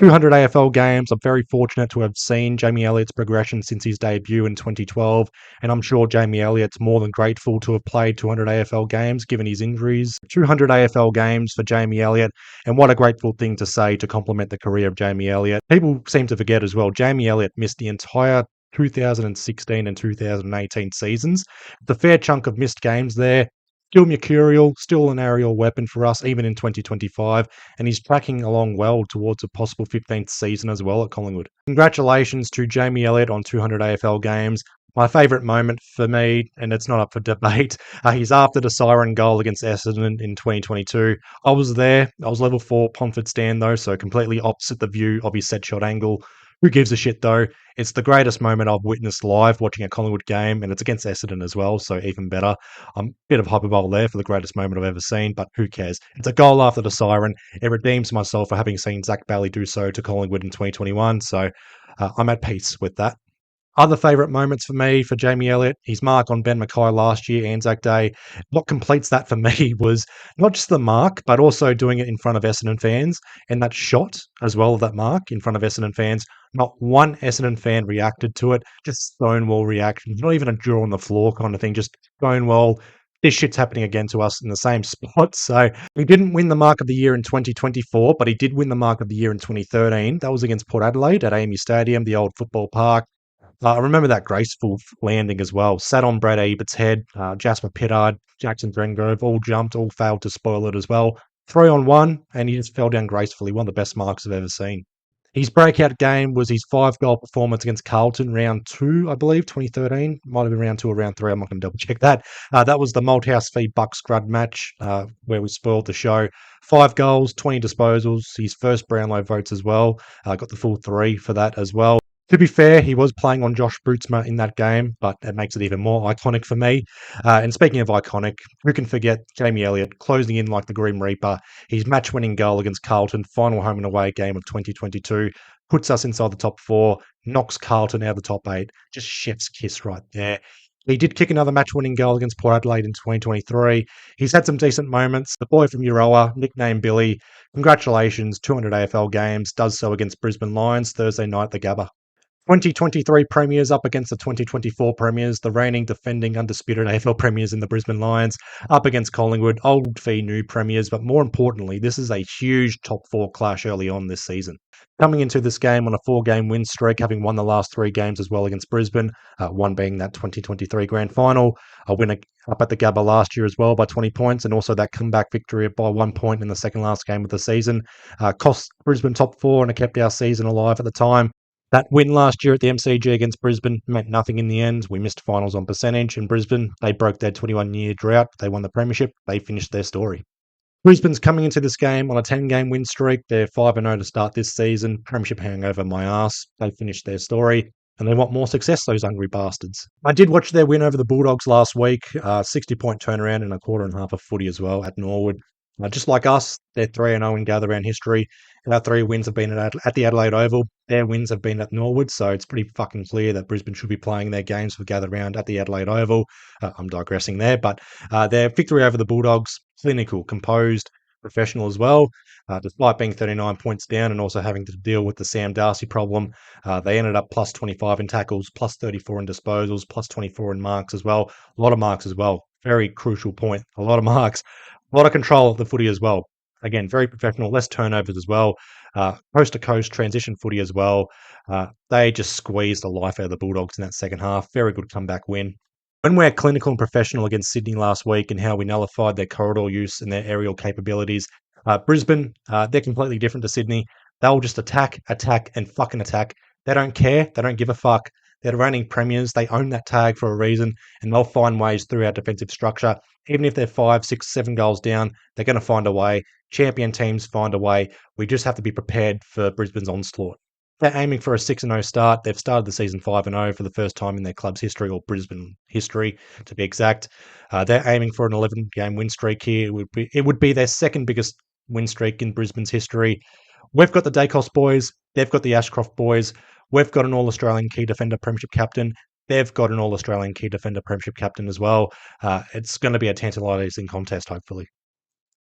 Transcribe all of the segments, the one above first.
200 AFL games. I'm very fortunate to have seen Jamie Elliott's progression since his debut in 2012, and I'm sure Jamie Elliott's more than grateful to have played 200 AFL games given his injuries. 200 AFL games for Jamie Elliott, and what a grateful thing to say to compliment the career of Jamie Elliott. People seem to forget as well, Jamie Elliott missed the entire 2016 and 2018 seasons. The fair chunk of missed games there. Still mercurial, still an aerial weapon for us, even in 2025, and he's tracking along well towards a possible 15th season as well at Collingwood. Congratulations to Jamie Elliott on 200 AFL games. My favourite moment for me, and it's not up for debate, he's after the siren goal against Essendon in 2022. I was there. I was level 4 Pomfret stand though, so completely opposite the view of his set shot angle. Who gives a shit though? It's the greatest moment I've witnessed live watching a Collingwood game, and it's against Essendon as well, so even better. I'm a bit of hyperbole there for the greatest moment I've ever seen, but who cares? It's a goal after the siren. It redeems myself for having seen Zach Bailey do so to Collingwood in 2021, so I'm at peace with that. Other favourite moments for me, for Jamie Elliott, his mark on Ben Mackay last year, Anzac Day. What completes that for me was not just the mark, but also doing it in front of Essendon fans. And that shot as well of that mark in front of Essendon fans. Not one Essendon fan reacted to it, just stonewall reactions. Not even a jaw on the floor kind of thing, just stonewall. This shit's happening again to us in the same spot. So he didn't win the mark of the year in 2024, but he did win the mark of the year in 2013. That was against Port Adelaide at Amy Stadium, the old football park. I remember that graceful landing as well. Sat on Brad Ebert's head. Jasper Pittard, Jackson Drengrove all jumped, all failed to spoil it as well. 3-on-1, and he just fell down gracefully. One of the best marks I've ever seen. His breakout game was his 5-goal performance against Carlton, round 2, I believe, 2013. Might have been round 2 or round 3. I'm not going to double check that. That was the Malthouse v Bucks Scrud match where we spoiled the show. 5 goals, 20 disposals. His first Brownlow votes as well. Got the full 3 for that as well. To be fair, he was playing on Josh Bootsma in that game, but it makes it even more iconic for me. And speaking of iconic, who can forget Jamie Elliott closing in like the Grim Reaper? His match-winning goal against Carlton, final home and away game of 2022, puts us inside the top 4, knocks Carlton out of the top 8. Just chef's kiss right there. He did kick another match-winning goal against Port Adelaide in 2023. He's had some decent moments. The boy from Euroa, nicknamed Billy, congratulations, 200 AFL games, does so against Brisbane Lions Thursday night at the Gabba. 2023 Premiers up against the 2024 Premiers, the reigning, defending, undisputed AFL Premiers in the Brisbane Lions, up against Collingwood, old fee new Premiers, but more importantly, this is a huge top 4 clash early on this season. Coming into this game on a 4-game win streak, having won the last 3 games as well against Brisbane, one being that 2023 Grand Final, a win up at the Gabba last year as well by 20 points, and also that comeback victory by 1 point in the second last game of the season. Cost Brisbane top 4 and it kept our season alive at the time. That win last year at the MCG against Brisbane meant nothing in the end. We missed finals on percentage in Brisbane. They broke their 21-year drought. They won the premiership. They finished their story. Brisbane's coming into this game on a 10-game win streak. They're 5-0 to start this season. Premiership hangover my ass. They finished their story. And they want more success, those hungry bastards. I did watch their win over the Bulldogs last week. 60-point turnaround and a quarter and a half of footy as well at Norwood. Just like us, they're 3-0 in gather round history. Our 3 wins have been at the Adelaide Oval. Their wins have been at Norwood, so it's pretty fucking clear that Brisbane should be playing their games for gather round at the Adelaide Oval. I'm digressing there, but their victory over the Bulldogs, clinical, composed, professional as well. Despite being 39 points down and also having to deal with the Sam Darcy problem, they ended up plus 25 in tackles, plus 34 in disposals, plus 24 in marks as well. A lot of marks as well. Very crucial point. A lot of marks. A lot of control of the footy as well. Again, very professional, less turnovers as well. Coast-to-coast transition footy as well. They just squeezed the life out of the Bulldogs in that second half. Very good comeback win. When we're clinical and professional against Sydney last week and how we nullified their corridor use and their aerial capabilities, Brisbane, they're completely different to Sydney. They'll just attack, and fucking attack. They don't care. They don't give a fuck. They're the reigning premiers. They own that tag for a reason, and they'll find ways through our defensive structure. Even if they're 5, 6, 7 goals down, they're going to find a way. Champion teams find a way. We just have to be prepared for Brisbane's onslaught. They're aiming for a 6-0 start. They've started the season 5-0 for the first time in their club's history, or Brisbane history, to be exact. They're aiming for an 11-game win streak here. It would be their second biggest win streak in Brisbane's history. We've got the Dacos boys. They've got the Ashcroft boys. We've got an All-Australian key defender premiership captain. They've got an All-Australian key defender premiership captain as well. It's going to be a tantalising contest, hopefully.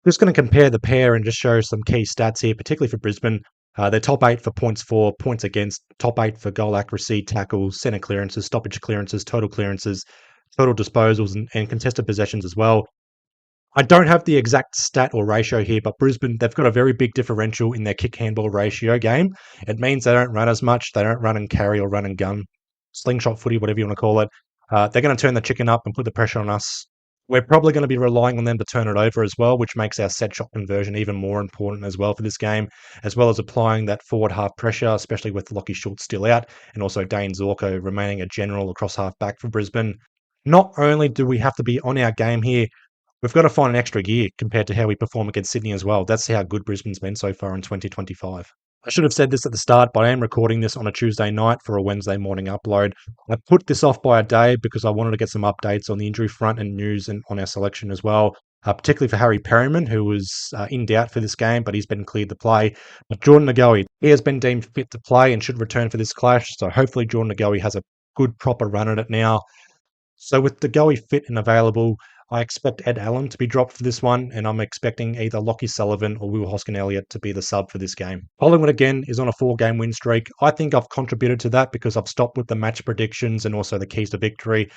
Just going to compare the pair and just show some key stats here, particularly for Brisbane. They're top 8 for points for, points against, top 8 for goal accuracy, tackles, centre clearances, stoppage clearances, total disposals, and contested possessions as well. I don't have the exact stat or ratio here, but Brisbane, they've got a very big differential in their kick handball ratio game. It means they don't run as much. They don't run and carry or run and gun, slingshot footy, whatever you want to call it. They're going to turn the chicken up and put the pressure on us. We're probably going to be relying on them to turn it over as well, which makes our set shot conversion even more important as well for this game, as well as applying that forward half pressure, especially with Lockie Schultz still out, and also Dane Zorko remaining a general across half back for Brisbane. Not only do we have to be on our game here, we've got to find an extra gear compared to how we perform against Sydney as well. That's how good Brisbane's been so far in 2025. I should have said this at the start, but I am recording this on a Tuesday night for a Wednesday morning upload. I put this off by a day because I wanted to get some updates on the injury front and news and on our selection as well, particularly for Harry Perryman, who was in doubt for this game, but he's been cleared to play. But Jordan Ngoe, he has been deemed fit to play and should return for this clash, so hopefully Jordan Ngoe has a good, proper run at it now. So with the Goey fit and available, I expect Ed Allen to be dropped for this one, and I'm expecting either Lockie Sullivan or Will Hoskin Elliott to be the sub for this game. Collingwood again is on a 4-game win streak. I think I've contributed to that because I've stopped with the match predictions and also the keys to victory.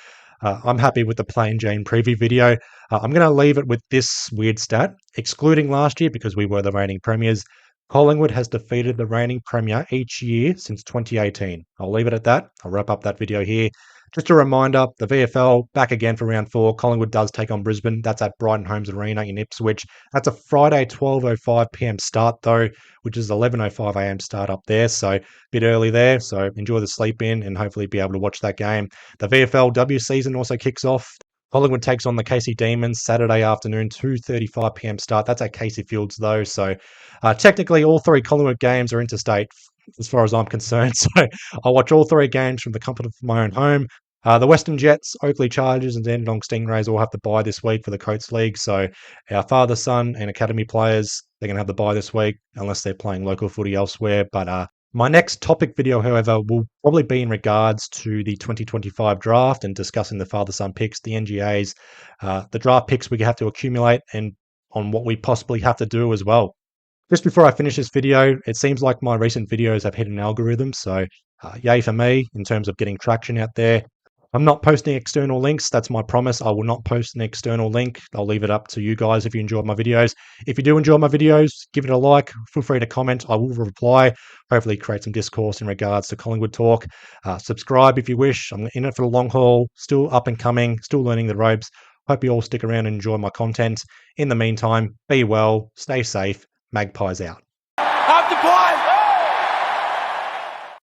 I'm happy with the Plain Jane preview video. I'm going to leave it with this weird stat. Excluding last year because we were the reigning premiers, Collingwood has defeated the reigning premier each year since 2018. I'll leave it at that. I'll wrap up that video here. Just a reminder, the VFL back again for round 4. Collingwood does take on Brisbane. That's at Brighton Homes Arena in Ipswich. That's a Friday 12:05 p.m. start though, which is 11:05 a.m. start up there. So a bit early there. So enjoy the sleep in and hopefully be able to watch that game. The VFLW season also kicks off. Collingwood takes on the Casey Demons Saturday afternoon, 2:35 p.m. start. That's at Casey Fields though. So technically all 3 Collingwood games are interstate as far as I'm concerned. So I'll watch all 3 games from the comfort of my own home. The Western Jets, Oakley Chargers, and Dandenong Stingrays all have the bye this week for the Coates League. So our father, son, and academy players, they're going to have the bye this week unless they're playing local footy elsewhere. But my next topic video, however, will probably be in regards to the 2025 draft and discussing the father-son picks, the NGAs, the draft picks we have to accumulate, and on what we possibly have to do as well. Just before I finish this video, it seems like my recent videos have hit an algorithm, so yay for me in terms of getting traction out there. I'm not posting external links. That's my promise. I will not post an external link. I'll leave it up to you guys if you enjoyed my videos. If you do enjoy my videos, give it a like. Feel free to comment. I will reply. Hopefully create some discourse in regards to Collingwood talk. Subscribe if you wish. I'm in it for the long haul. Still up and coming. Still learning the ropes. Hope you all stick around and enjoy my content. In the meantime, be well. Stay safe. Magpies out.